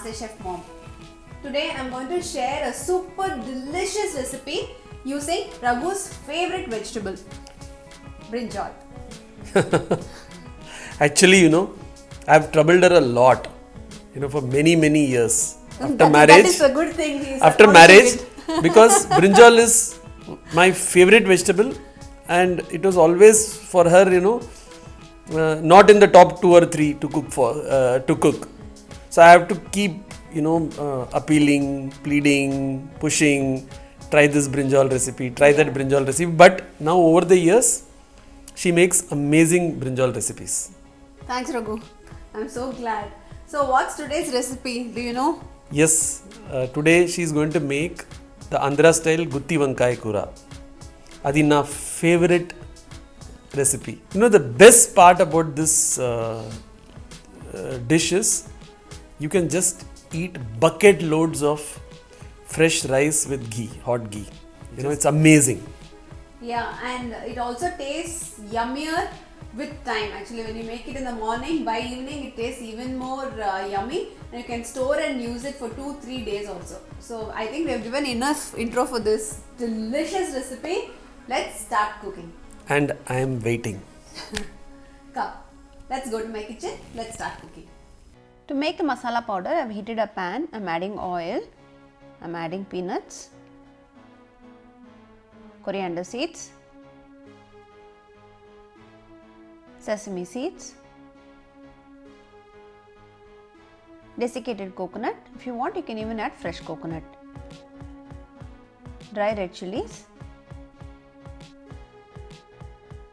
Masterchefmom. Today I am going to share a super delicious recipe using Raghu's favorite vegetable, brinjal. Actually, I've troubled her a lot, for many years. After marriage, that is a good thing. After marriage, because brinjal is my favorite vegetable, and it was always for her, not in the top 2 or 3 to cook. So I have to keep, appealing, pleading, pushing, try this brinjal recipe, try that brinjal recipe. But now over the years, she makes amazing brinjal recipes. Thanks, Raghu. I'm so glad. So what's today's recipe? Do you know? Yes, today she is going to make the Andhra style Gutti Vankaya Kura. Adi na favorite recipe. The best part about this dish is you can just eat bucket loads of fresh rice with ghee, hot ghee. It's amazing. Yeah, and it also tastes yummier with time. Actually, when you make it in the morning, by evening it tastes even more yummy, and you can store and use it for 2-3 days also. So I think we have given enough intro for this delicious recipe. Let's start cooking. And I am waiting. Come, let's go to my kitchen. Let's start cooking. To make the masala powder, I have heated a pan. I am adding oil. I am adding peanuts, coriander seeds, sesame seeds, desiccated coconut. If you want, you can even add fresh coconut, dry red chillies,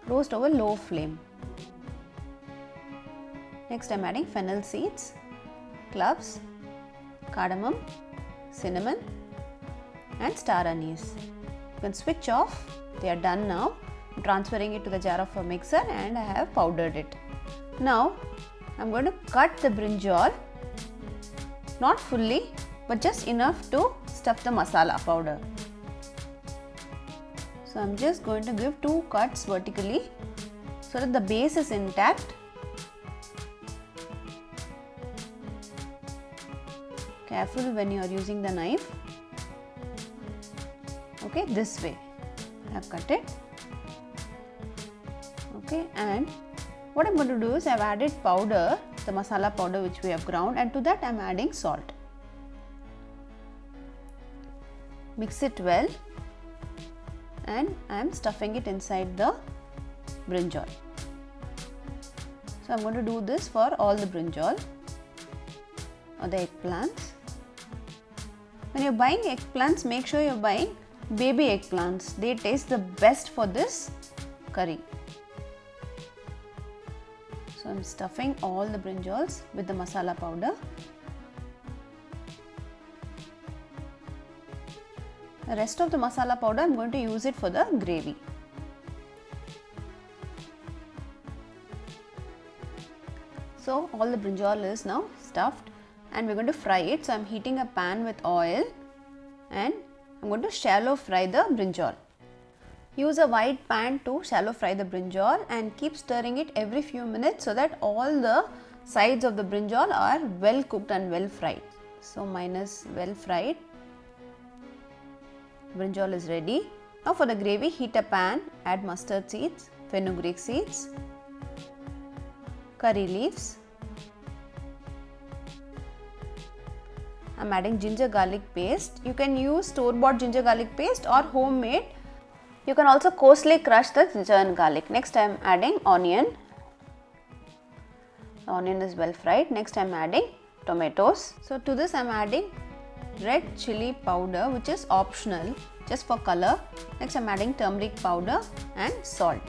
roast over low flame. Next, I am adding fennel seeds, cloves, cardamom, cinnamon and star anise. You can switch off. They are done now. I'm transferring it to the jar of a mixer and I have powdered it. Now I'm going to cut the brinjal, not fully but just enough to stuff the masala powder. So I'm just going to give 2 cuts vertically so that the base is intact. Careful when you are using the knife. Okay, this way I have cut it. Okay, and what I am going to do is I have added powder, the masala powder which we have ground, and to that I am adding salt. Mix it well and I am stuffing it inside the brinjal. So I am going to do this for all the brinjal or the eggplants. When you are buying eggplants, make sure you are buying baby eggplants. They taste the best for this curry. So I am stuffing all the brinjals with the masala powder. The rest of the masala powder I am going to use it for the gravy. So all the brinjal is now stuffed and we are going to fry it. So I am heating a pan with oil and I am going to shallow fry the brinjal. Use a wide pan to shallow fry the brinjal and keep stirring it every few minutes so that all the sides of the brinjal are well cooked and well fried. So mine is well fried. Brinjal is ready. Now for the gravy, heat a pan, add mustard seeds, fenugreek seeds, curry leaves. I am adding ginger garlic paste. You can use store-bought ginger garlic paste or homemade. You can also coarsely crush the ginger and garlic. Next I am adding onion. The onion is well fried. Next I am adding tomatoes. So to this I am adding red chilli powder, which is optional just for color. Next I am adding turmeric powder and salt.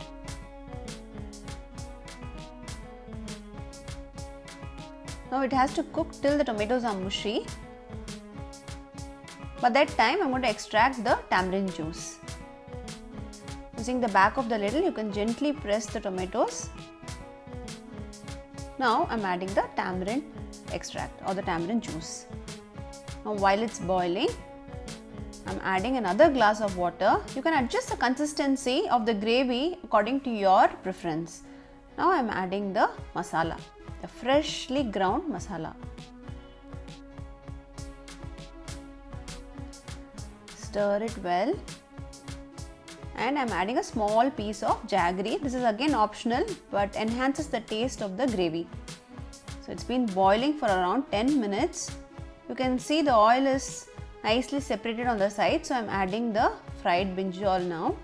Now it has to cook till the tomatoes are mushy. By that time I am going to extract the tamarind juice. Using the back of the ladle, you can gently press the tomatoes. Now I am adding the tamarind extract or the tamarind juice. Now while it is boiling, I am adding another glass of water. You can adjust the consistency of the gravy according to your preference. Now I am adding the masala, the freshly ground masala. stir it well. And I'm adding a small piece of jaggery. This is again optional but enhances the taste of the gravy. So it's been boiling for around 10 minutes. You can see the oil is nicely separated on the side. So I'm adding the fried brinjal now.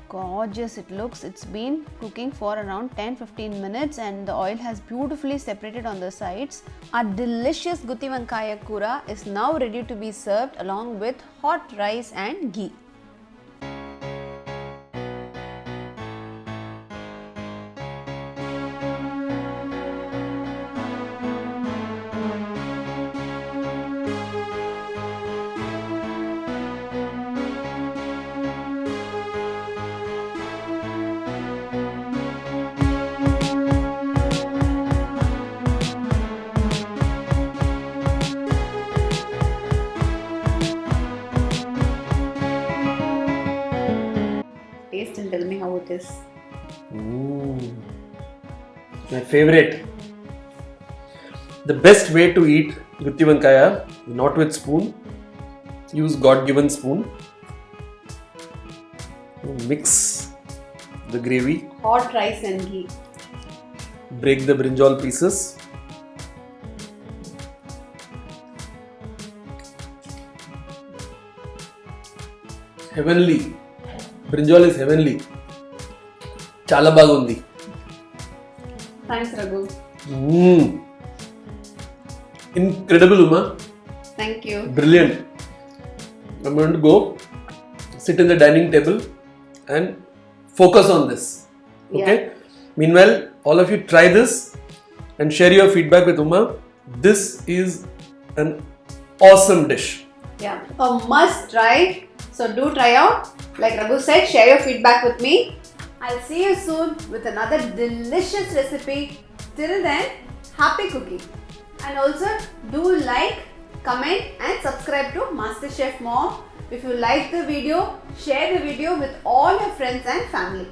Gorgeous it looks. It's been cooking for around 10-15 minutes and the oil has beautifully separated on the sides. Our delicious Gutti Vankaya Kura is now ready to be served along with hot rice and ghee. Taste and tell me how it is. My favorite. The best way to eat Gutti Vankaya, not with spoon. Use God-given spoon. Mix the gravy. Hot rice and ghee. Break the brinjal pieces. Heavenly. Brinjal is heavenly. Chala bagundi. Thanks, Raghu. Incredible, Uma. Thank you. Brilliant. I'm going to go sit in the dining table and focus on this. Okay? Yeah. Meanwhile, all of you try this and share your feedback with Uma. This is an awesome dish. Yeah, a must try. So do try out. Like Raghu said, share your feedback with me. I'll see you soon with another delicious recipe. Till then, happy cooking. And also do like, comment and subscribe to Masterchef Mom. If you like the video, share the video with all your friends and family.